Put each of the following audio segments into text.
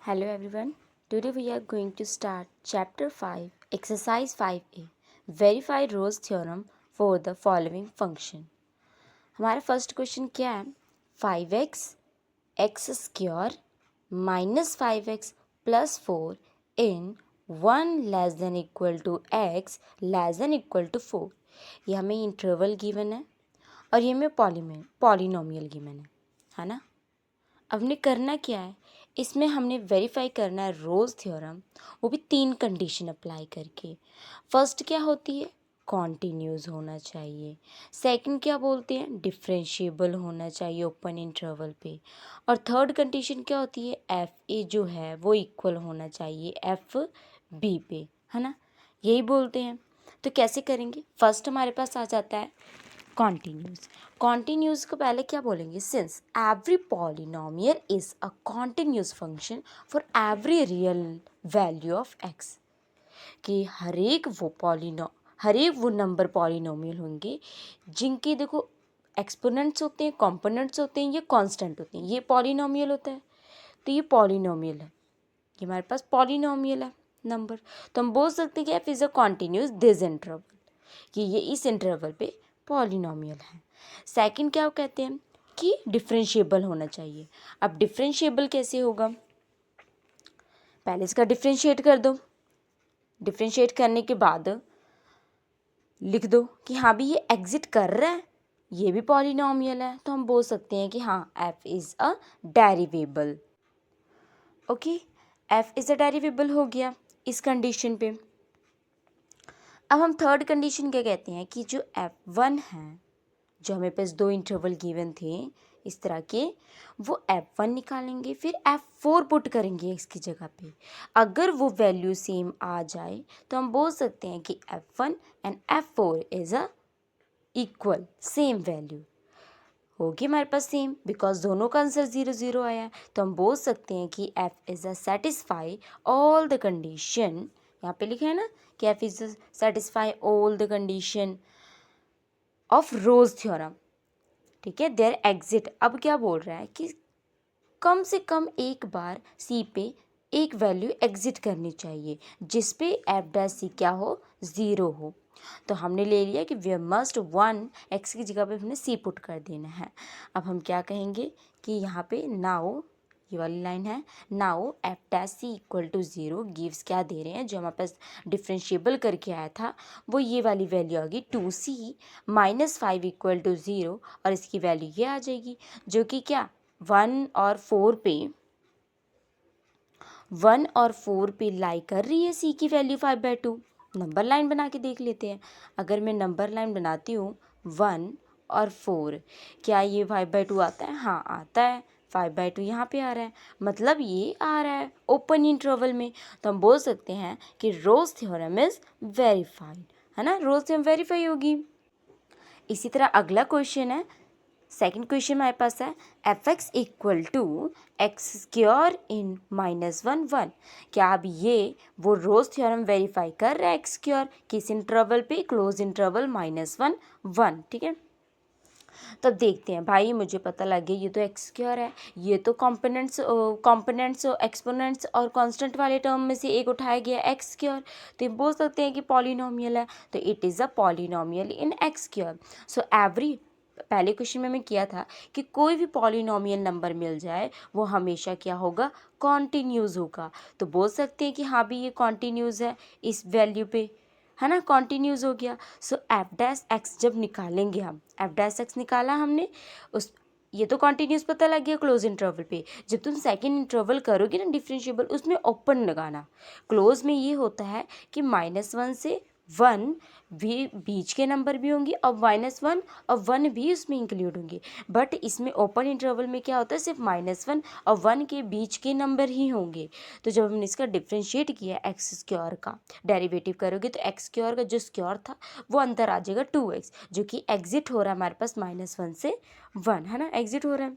Hello everyone. Today we are going to start chapter 5, exercise 5a. Verify Rowe's theorem for the following function. हमारा first question क्या है? 5x x square minus 5x plus 4 in 1 less than equal to x less than equal to 4. ये हमें interval given है और ये हमें polynomial given है ना. अब हमने करना क्या है, इसमें हमने वेरीफाई करना है रोज थ्योरम, वो भी 3 कंडीशन अप्लाई करके. फर्स्ट क्या होती है? कॉन्टिन्यूस होना चाहिए. सेकंड क्या बोलते हैं? डिफरेंशिएबल होना चाहिए ओपन इंटरवल पे. और थर्ड कंडीशन क्या होती है? एफ ए जो है वो इक्वल होना चाहिए एफ बी पे, है ना. यही बोलते हैं. तो कैसे करेंगे? फर्स्ट हमारे पास आ जाता है कॉन्टिन्यूस. कॉन्टिन्यूस को पहले क्या बोलेंगे? Since every polynomial is a continuous function for every real value of x. कि हर एक वो नंबर पॉलिनोमियल होंगे जिनके देखो एक्सपोनेंट्स होते हैं, कॉम्पोनेंट्स होते हैं, ये कांस्टेंट होते हैं. ये पॉलिनोमियल होता है, तो ये पॉलिनोमियल है. ये हमारे पास पॉलिनोमियल है नंबर. तो हम बोल सकते हैं कि F is a continuous this interval, कि ये इस इंटरवल पे पॉलिनोमियल है. सेकंड क्या कहते हैं? कि डिफरेंशिएबल होना चाहिए. अब डिफरेंशिएबल कैसे होगा? पहले इसका डिफरेंशिएट कर दो. डिफरेंशिएट करने के बाद लिख दो कि हाँ भी ये एग्जिट कर रहा है, ये भी पॉलिनोमियल है. तो हम बोल सकते हैं कि हाँ F is a derivable. Okay, F is a derivable हो गया इस कंडीशन पे. अब हम थर्ड कंडीशन क्या कहते हैं? कि जो F1 है, जो हमें पास 2 इंटरवल गिवन थे इस तरह के, वो F1 निकालेंगे, फिर F4 पुट करेंगे इसकी जगह पे. अगर वो वैल्यू सेम आ जाए तो हम बोल सकते हैं कि F1 and F4 is a equal, same value होगी हमारे पास सेम, बिकॉज दोनों का आंसर 0 0 आया है. तो हम बोल सकते हैं कि F is a satisfy all the condition. यहाँ पे लिखा है ना कि F is a satisfy all the condition of rose theorem. ठीक है, देयर एग्जिट. अब क्या बोल रहा है कि कम से कम एक बार सी पे एक वैल्यू एग्जिट करनी चाहिए जिस पे एफ डैश सी क्या हो? 0 हो. तो हमने ले लिया कि वी मस्ट 1 एक्स की जगह पे हमने सी पुट कर देना है. अब हम क्या कहेंगे कि यहाँ पे नाउ, ये वाली लाइन है, now F dash C equal to 0 gives, क्या दे रहे हैं? जो हमारे पास डिफरेंशिएबल करके आया था वो ये वाली वैल्यू आ गई 2c माइनस 5 इक्वल टू 0, और इसकी वैल्यू ये आ जाएगी जो कि क्या 1 और 4 पे लाई कर रही है. सी की वैल्यू 5/2. नंबर लाइन बना के देख लेते हैं. अगर मैं नंबर लाइन बनाती हूँ 1 और 4, क्या ये 5/2 आता है? हाँ आता है. 5/2 यहाँ पे आ रहा है, मतलब ये आ रहा है ओपन इंटरवल में. तो हम बोल सकते हैं कि रोज थ्योरम इज वेरीफाइड, है ना. रोज थ्योरम वेरीफाई होगी. इसी तरह अगला क्वेश्चन है, सेकेंड क्वेश्चन हमारे पास है F X equal to X square in -1 1. क्या अब ये वो रोज थ्योरम वेरीफाई कर रहा है एक्स स्क्वायर किस इंटरवल पे? Close interval -1 1. ठीक है, तब देखते हैं. भाई मुझे पता लग गया ये तो एक्स स्क्वायर है, ये तो कॉम्पोनेंट्स एक्सपोनेंट्स और कांस्टेंट वाले टर्म में से एक उठाया गया एक्स स्क्वायर. तो ये बोल सकते हैं कि पॉलिनोमियल है, तो it is a polynomial in x square. So every, पहले क्वेश्चन में मैं किया था कि कोई भी पॉलिनोमियल नंबर मिल जाए वो हमेशा क्या होगा? कॉन्टिन्यूज़ होगा. तो बोल सकते हैं कि हाँ भी ये कॉन्टिन्यूज़ है इस वैल्यू पे, है ना. कॉन्टिन्यूज़ हो गया. सो एफ डैश एक्स जब निकालेंगे, हम एफ डैश एक्स निकाला हमने, उस ये तो कॉन्टिन्यूस पता लग गया क्लोज इंटरवल पे. जब तुम सेकंड इंटरवल करोगे ना डिफरेंशिएबल, उसमें ओपन लगाना. क्लोज में ये होता है कि -1 से 1 भी बीच के नंबर भी होंगे और -1 और 1 भी उसमें इंक्लूड होंगे. बट इसमें ओपन इंटरवल में क्या होता है? सिर्फ -1 और 1 के बीच के नंबर ही होंगे. तो जब हमने इसका डिफ्रेंशिएट किया एक्स स्क्वायर का डेरिवेटिव करोगे तो एक्स स्क्वायर का जो स्क्वायर था वो अंदर आ जाएगा 2x, जो कि एग्जिट हो रहा है हमारे पास -1 से 1, है ना. एग्जिट हो रहा है.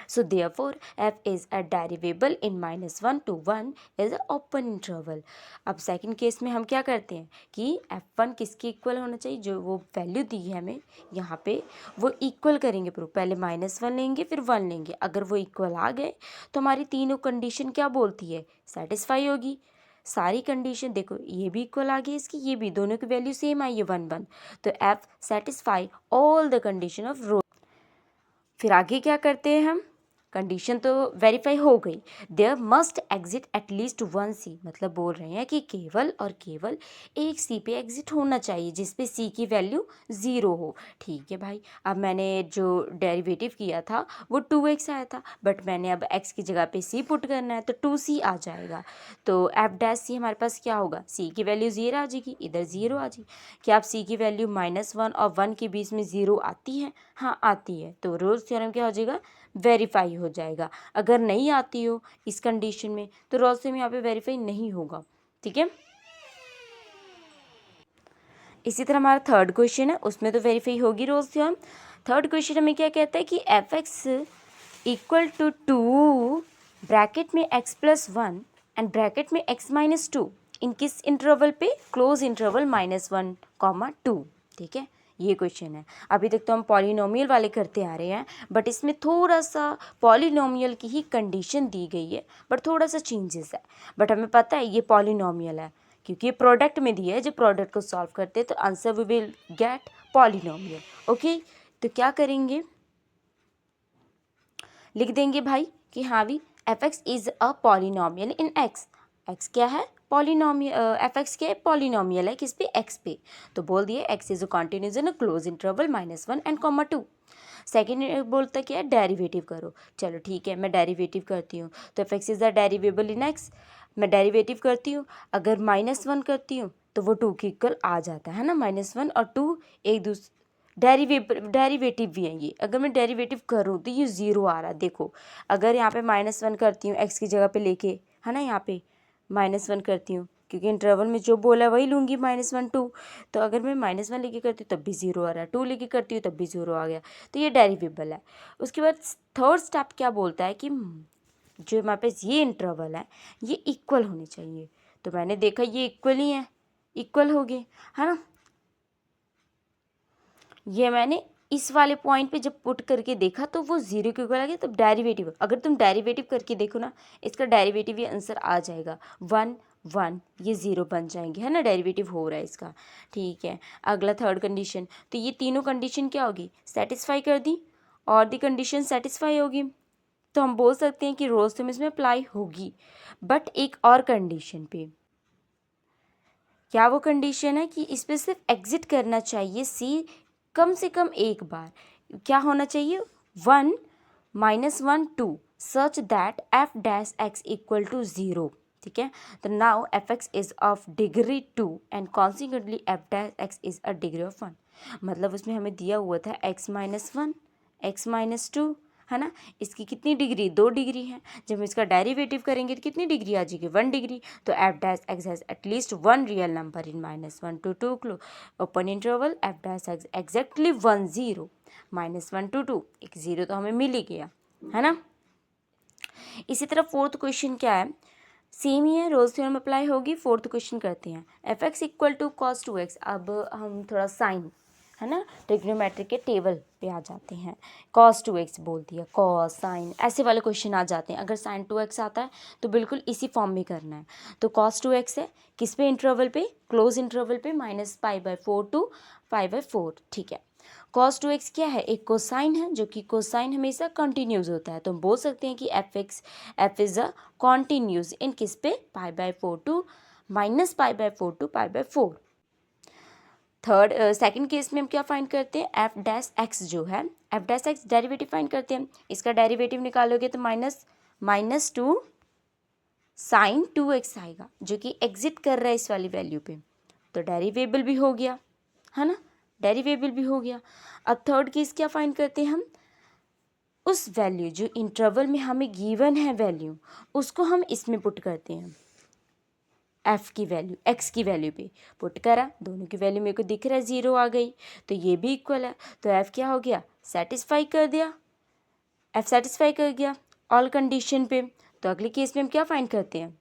So therefore f is a derivable in -1 to 1 is a open interval. अब सेकंड केस में हम क्या करते हैं कि f1 किसके इक्वल होना चाहिए, जो वो वैल्यू दी है हमें यहाँ पे वो इक्वल करेंगे प्रूफ, पहले -1 लेंगे फिर 1 लेंगे, अगर वो इक्वल आ गए तो हमारी तीनों कंडीशन क्या बोलती है, सेटिस्फाई होगी। सारी कंडीशन देखो, ये भी इक्वल आ गई इसकी, ये भी, दोनों की वैल्यू सेम आई है 1 1, तो f satisfy all the condition of Rolle. फिर आगे क्या करते हैं हम, कंडीशन तो वेरीफाई हो गई, देयर मस्ट एग्जिट एटलीस्ट 1 सी, मतलब बोल रहे हैं कि केवल और केवल एक सी पे एग्जिट होना चाहिए जिस पे सी की वैल्यू 0 हो। ठीक है भाई, अब मैंने जो डेरिवेटिव किया था वो 2x आया था, बट मैंने अब x की जगह पे c पुट करना है तो 2c आ जाएगा। तो एफ डैश सी हमारे पास क्या होगा, c की वैल्यू 0 आ जाएगी, इधर 0 आ जाएगी। क्या आप c की वैल्यू -1 और 1 के बीच में 0 आती है, हाँ आती है, तो रोल्स थ्योरम क्या हो जाएगा, वेरीफाई हो जाएगा। अगर नहीं आती हो इस कंडीशन में तो रोल्स थ्योरम यहाँ पे वेरीफाई नहीं होगा। ठीक है, इसी तरह हमारा थर्ड क्वेश्चन है, उसमें तो वेरीफाई होगी रोल्स थ्योरम। थर्ड क्वेश्चन हमें क्या कहता है कि F X equal to 2 bracket में x+1 एंड ब्रैकेट में x-2 इन किस इंटरवल पे, क्लोज इंटरवल -1, 2। ठीक है, ये क्वेश्चन है। अभी तक तो हम पॉलिनोमियल वाले करते आ रहे हैं, बट इसमें थोड़ा सा पॉलिनोमियल की ही कंडीशन दी गई है, बट थोड़ा सा चेंजेस है, बट हमें पता है ये पॉलिनोमियल है क्योंकि ये प्रोडक्ट में दिया है। जब प्रोडक्ट को सॉल्व करते हैं तो answer we will get polynomial. Okay, तो क्या करेंगे, लिख देंगे भाई कि हाँ भी F X is a polynomial in X. X क्या है, पॉलिनोमियल, एफ एक्स क्या है, पॉलिनोमियल है किस पे, एक्स पे। तो बोल दिए x is a continuous in a close interval -1 and 2। Second बोलता क्या है, डेरिवेटिव करो। चलो ठीक है, मैं डेरिवेटिव करती हूँ, तो F X is the derivable in X, मैं डेरिवेटिव करती हूँ, अगर -1 करती हूँ तो वो 2 के इक्वल आ जाता है ना, -1 और 2 एक दूसरे डेरिवेटिव भी है ये। अगर मैं डेरिवेटिव करूँ तो ये 0 आ रहा है, देखो अगर यहाँ पे -1 करती हूँ एक्स की जगह पे लेके, है ना, यहाँ पे -1 करती हूँ क्योंकि इंटरवल में जो बोला वही लूँगी, -1 2, तो अगर मैं -1 लेके करती हूँ तब भी 0 आ रहा है, 2 लेके करती हूँ तब भी 0 आ गया, तो ये डेरिवेबल है। उसके बाद थर्ड स्टेप क्या बोलता है कि जो हमारे पास ये इंटरवल है ये इक्वल होने चाहिए, तो मैंने देखा ये इक्वल ही है, इक्वल हो गए, है ना। ये मैंने इस वाले पॉइंट पे जब पुट करके देखा तो वो 0 के इक्वल आ गया, तब डेरिवेटिव, अगर तुम डेरिवेटिव करके देखो ना इसका डेरिवेटिव ये आंसर आ जाएगा 1 1, ये 0 बन जाएंगे, है ना, डेरिवेटिव हो रहा है इसका। ठीक है, अगला थर्ड कंडीशन, तो ये तीनों कंडीशन क्या होगी, सेटिस्फाई कर दी और दी कंडीशन सेटिस्फाई होगी, तो हम बोल सकते हैं कि रोल्स थ्योरम इसमें अप्लाई होगी, बट एक और कंडीशन पे। क्या वो कंडीशन है कि इस पर सिर्फ एग्जिट करना चाहिए सी कम से कम एक बार, क्या होना चाहिए, 1 -1 2 such that F dash X equal to 0। ठीक है, तो now F X is of degree 2 and consequently F dash X is a degree of 1। मतलब उसमें हमें दिया हुआ था x-1 x-2, है ना, इसकी कितनी डिग्री, 2 डिग्री है, जब हम इसका डेरिवेटिव करेंगे तो कितनी डिग्री आ जाएगी, 1 डिग्री। तो एफ डैश एक्स हैज़ एटलीस्ट 1 real number in -1 to 2 closed open interval, F dash X exactly 1 0, -1 to 2, एक 0 तो हमें मिल ही गया, है ना। इसी तरह फोर्थ क्वेश्चन क्या है, सेम ही है, रोल्स थ्योरम अप्लाई होगी। फोर्थ क्वेश्चन करते हैं, F X equal to cos 2x। अब हम थोड़ा साइन, है ना, ट्रिग्नोमेट्रिक के टेबल पे आ जाते हैं। cos 2x बोल दिया, cos साइन ऐसे वाले क्वेश्चन आ जाते हैं। अगर sin 2x आता है तो बिल्कुल इसी फॉर्म में करना है। तो cos 2x है किस पे, इंटरवल पे, क्लोज इंटरवल पे, -π/4 to π/4। ठीक है, cos 2x क्या है, एक कोसाइन है, जो कि कोसाइन हमेशा कंटिन्यूस होता है, तो हम बोल सकते हैं कि F is a continuous in किस पे, π/4 to -π/4 to π/4। Third second case में हम क्या फाइंड करते हैं, एफ डैश एक्स जो है, F dash x derivative find करते हैं। इसका डेरिवेटिव निकालोगे तो -2 साइन 2x आएगा, जो कि एग्जिट कर रहा है इस वाली वैल्यू पे, तो डेरिवेबल भी हो गया, है ना, डेरिवेबल भी हो गया। अब थर्ड केस क्या फाइंड करते हैं हम, उस वैल्यू जो इंटरवल में हमें गिवन है वैल्यू, उसको हम इसमें पुट करते हैं, एफ की वैल्यू एक्स की वैल्यू पे पुट करा, दोनों की वैल्यू मेरे को दिख रहा है 0 आ गई, तो ये भी इक्वल है, तो एफ क्या हो गया, सेटिस्फाई कर दिया, एफ सेटिस्फाई कर गया ऑल कंडीशन पे। तो अगले केस में हम क्या फाइंड करते हैं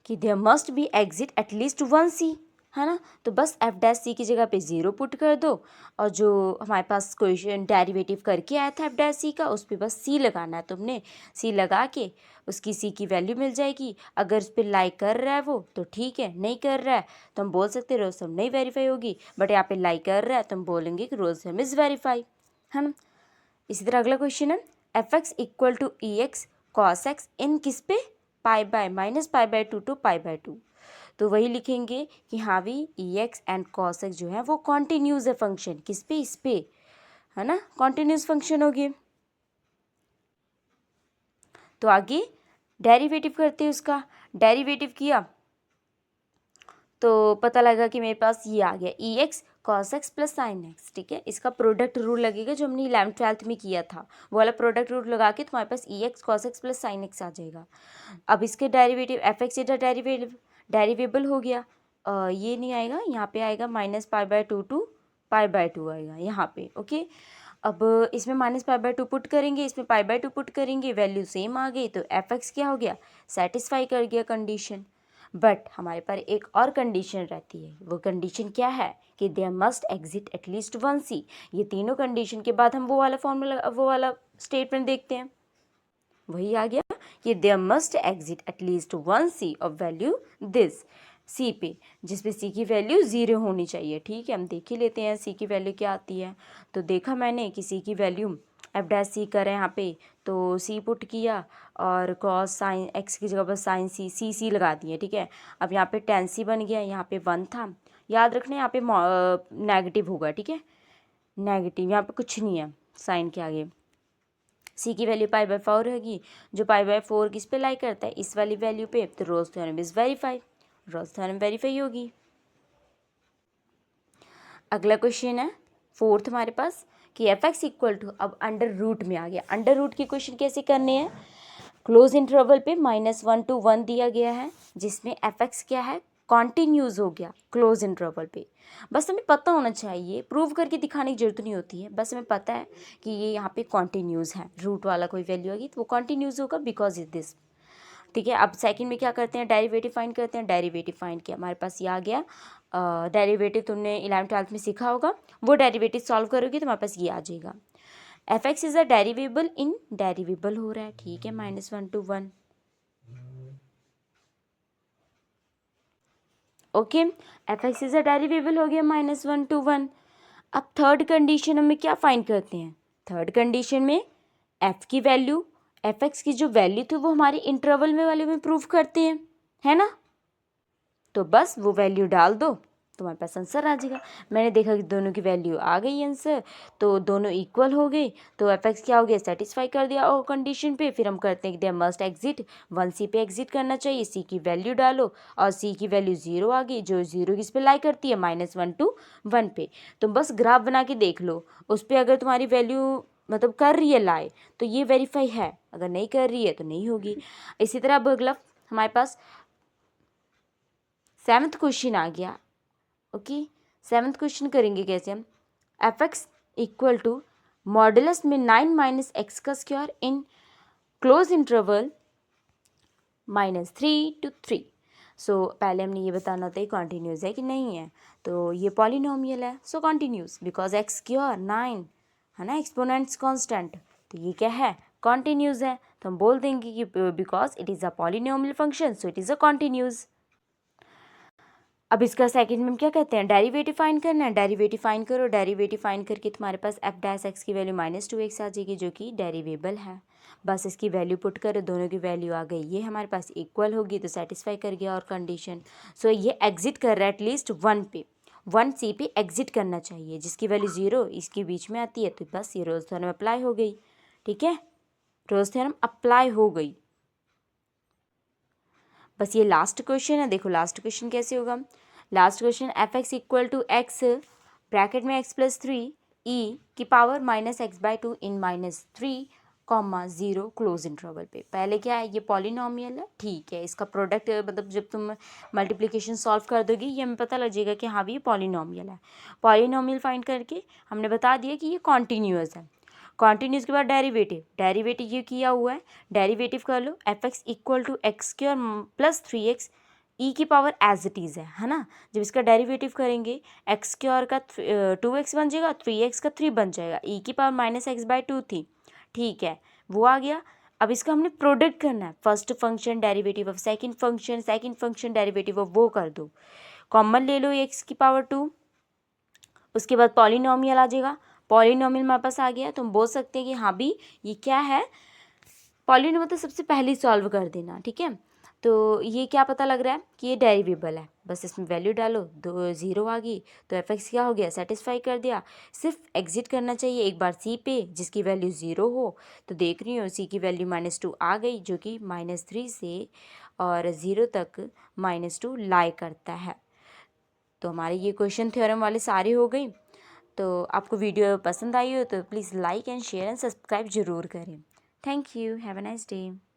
कि there must be exist at least one C, है ना। तो बस एफ डैश सी की जगह पे 0 पुट कर दो और जो हमारे पास क्वेश्चन डेरिवेटिव करके आया था एफ डैश सी का उस पर बस सी लगाना है तुमने। सी लगा के उसकी सी की वैल्यू मिल जाएगी। अगर उस पर लाइक कर रहा है वो तो ठीक है, नहीं कर रहा है तो हम बोल सकते रोज थ्योरम नहीं वेरीफाई होगी, बट यहाँ पे लाइक कर रहा है तो हम बोलेंगे कि रोज थ्योरम इज वेरीफाई, है ना। इसी तरह अगला क्वेश्चन है F X equal to E X cos X in किस पे, pi by minus pi by two to pi by two. तो वही लिखेंगे कि हाँ भी E X and cos X जो है वो कॉन्टिन्यूज है फंक्शन, किस पे, इस पे, है ना, कॉन्टिन्यूज फंक्शन होगी। तो आगे डेरिवेटिव करते हैं, उसका डेरिवेटिव किया तो पता लगा कि मेरे पास ये आ गया E X cos X plus sine X, ठीक है। इसका प्रोडक्ट रूल लगेगा जो हमने 11th 12th में किया था, वो वाला प्रोडक्ट रूल लगा के तुम्हारे पास E X cos X plus sine X आ जाएगा। अब इसके डेरिवेटिव एफ एक्स इधर डेरिवेबल हो गया, ये नहीं आएगा, यहाँ पे आएगा minus pi by two to pi by two आएगा यहाँ पे, ओके। अब इसमें minus pi by two put करेंगे, इसमें पाई बाय टू पुट करेंगे, वैल्यू सेम आ गई तो एफ एक्स क्या हो गया, सेटिस्फाई कर गया कंडीशन। बट हमारे पास एक और कंडीशन रहती है, वो कंडीशन क्या है कि there must exist at least one C. ये तीनों कंडीशन के बाद हम वो वाला फॉर्मूला, वो वाला स्टेटमेंट देखते हैं। वही आ गया कि there must exist at least one C of value this C पे, जिस पे सी की वैल्यू 0 होनी चाहिए, ठीक है। हम देख ही लेते हैं सी की वैल्यू क्या आती है। तो देखा मैंने कि सी की वैल्यू एफ डैश सी कर है यहाँ पे, तो सी पुट किया और कॉस साइन एक्स की जगह पर साइन सी सी लगा दिए, ठीक है। अब यहाँ पे टेन सी बन गया, यहाँ पे 1 था, याद रखना यहाँ पे नेगेटिव होगा, ठीक है, नेगेटिव, यहाँ पे कुछ नहीं है साइन के आगे। सी की वैल्यू पाई बाय 4 रहेगी, जो पाई बाय 4 किस पे लाई करता है, इस वाली वैल्यू पे। तो Rolle theorem is verify, Rolle theorem verify होगी। अगला क्वेश्चन है फोर्थ हमारे पास कि एफ एक्स इक्वल टू, अब अंडर रूट में आ गया। अंडर रूट के क्वेश्चन कैसे करने हैं, क्लोज इंटरवल पे -1 to 1 दिया गया है, जिसमें एफ एक्स क्या है, कॉन्टिन्यूज हो गया क्लोज इंटरवल पे। बस हमें पता होना चाहिए, प्रूव करके दिखाने की जरूरत नहीं होती है, बस हमें पता है कि ये यहाँ पे कॉन्टिन्यूज है, रूट वाला कोई वैल्यू आएगी तो वो कॉन्टिन्यूज होगा बिकॉज इज दिस, ठीक है। अब सेकंड में क्या करते हैं, डेरिवेटिव फाइंड करते हैं। डेरिवेटिव फाइंड किया, हमारे पास ये आ गया। डेरिवेटिव तुमने 11th 12th में सीखा होगा, वो डेरिवेटिव सॉल्व करोगे तो हमारे पास ये आ जाएगा। F X is a derivable in, derivable हो रहा है, ठीक है, -1 to 1, okay. F X is a derivable हो गया -1 to 1। अब थर्ड कंडीशन में क्या फाइंड करते हैं, थर्ड कंडीशन में एफ की वैल्यू, एफ एक्स की जो वैल्यू थी वो हमारे इंटरवल में वाले में प्रूव करते हैं, है ना। तो बस वो वैल्यू डाल दो, तुम्हारे पास आंसर आ जाएगा। मैंने देखा कि दोनों की वैल्यू आ गई आंसर, तो दोनों इक्वल हो गई, तो एफ एक्स क्या हो गया, सेटिस्फाई कर दिया और कंडीशन पे। फिर हम करते हैं कि देयर मस्ट एग्जिट, 1 सी पे एग्जिट करना चाहिए, सी की वैल्यू डालो और सी की वैल्यू 0 आ गई, जो 0 किस पे लाई करती है, -1 to 1 पे। तुम बस ग्राफ बना के देख लो, उस पर अगर तुम्हारी वैल्यू मतलब कर रही है लाई तो ये वेरीफाई है, अगर नहीं कर रही है तो नहीं होगी। इसी तरह अब अगला हमारे पास 7th क्वेश्चन आ गया, ओके। 7th क्वेश्चन करेंगे कैसे हम, F X equal to modulus में 9 माइनस एक्स का square in closed interval -3 to 3। So पहले हमने ये बताना होता है कॉन्टीन्यूस है कि नहीं है, तो ये पॉलिनोमियल है, सो कॉन्टीन्यूस बिकॉज एक्स स्क्वायर 9 है ना, एक्सपोनेंट्स कांस्टेंट, तो ये क्या है, कॉन्टीन्यूस है। तो हम बोल देंगे कि because it is a polynomial function so it is a continuous. अब इसका सेकंड में हम क्या कहते हैं, डेरिवेटिव फाइंड करना है। डेरिवेटिव फाइंड करो, डेरिवेटिव फाइंड करके तुम्हारे पास एफ डैश एक्स की वैल्यू -2x आ जाएगी, जो कि डेरिवेबल है। बस इसकी वैल्यू पुट करो, दोनों की वैल्यू आ गई, ये हमारे पास इक्वल होगी तो सेटिस्फाई कर गया और कंडीशन। सो ये एग्जिट कर रहा है एटलीस्ट 1 पे, 1 सी पे एग्जिट करना चाहिए, जिसकी वैल्यू 0 इसके बीच में आती है, तो बस ये रोज थ्योरम अप्लाई हो गई, ठीक है, रोज थ्योरम अप्लाई हो गई। बस ये लास्ट क्वेश्चन है, देखो लास्ट क्वेश्चन कैसे होगा। Last question F X equal to X bracket में x+3 ई की पावर -x/2 इन -3, 0 क्लोज इंटरवल पे। पहले क्या है, ये पॉलिनोमियल है, ठीक है, इसका प्रोडक्ट मतलब जब तुम मल्टीप्लिकेशन सॉल्व कर दोगी ये हमें पता लग जाएगा कि हाँ भी ये पॉलिनोमियल है। पॉलिनोमियल फाइंड करके हमने बता दिया कि ये कॉन्टीन्यूअस है। कॉन्टिन्यूस के बाद डेरिवेटिव, डेरिवेटिव ये किया हुआ है, डेरिवेटिव कर लो, F X equal to X square plus 3x E की पावर एज इट इज़ है ना। जब इसका डेरिवेटिव करेंगे एक्स स्क्वायर का 2x बन जाएगा, 3x का 3 बन जाएगा, ई की पावर -x/2 थी, ठीक है, वो आ गया। अब इसका हमने प्रोडक्ट करना है, first function derivative of second function derivative of वो कर दो, कॉमन ले लो x की पावर 2, उसके बाद पॉलिनोमियल आ जाएगा, पॉलिनोमियल हमारे पास आ गया तो हम बोल सकते हैं कि हाँ भी ये क्या है, पॉलिनोमियल तो सबसे पहले सॉल्व कर देना, ठीक है। तो ये क्या पता लग रहा है कि ये डेरिवेबल है, बस इसमें वैल्यू डालो, 0 आ गई तो एफ एक्स क्या हो गया, सेटिस्फाई कर दिया। सिर्फ एग्जिट करना चाहिए एक बार सी पे जिसकी वैल्यू 0 हो, तो देख रही हूँ सी की वैल्यू -2 आ गई जो कि -3 से और 0 तक -2 लाई करता है। तो हमारे ये क्वेश्चन थ्योरम वाले सारे हो गई। तो आपको वीडियो पसंद आई हो तो please like and share and subscribe ज़रूर करें। Thank you, have a nice day.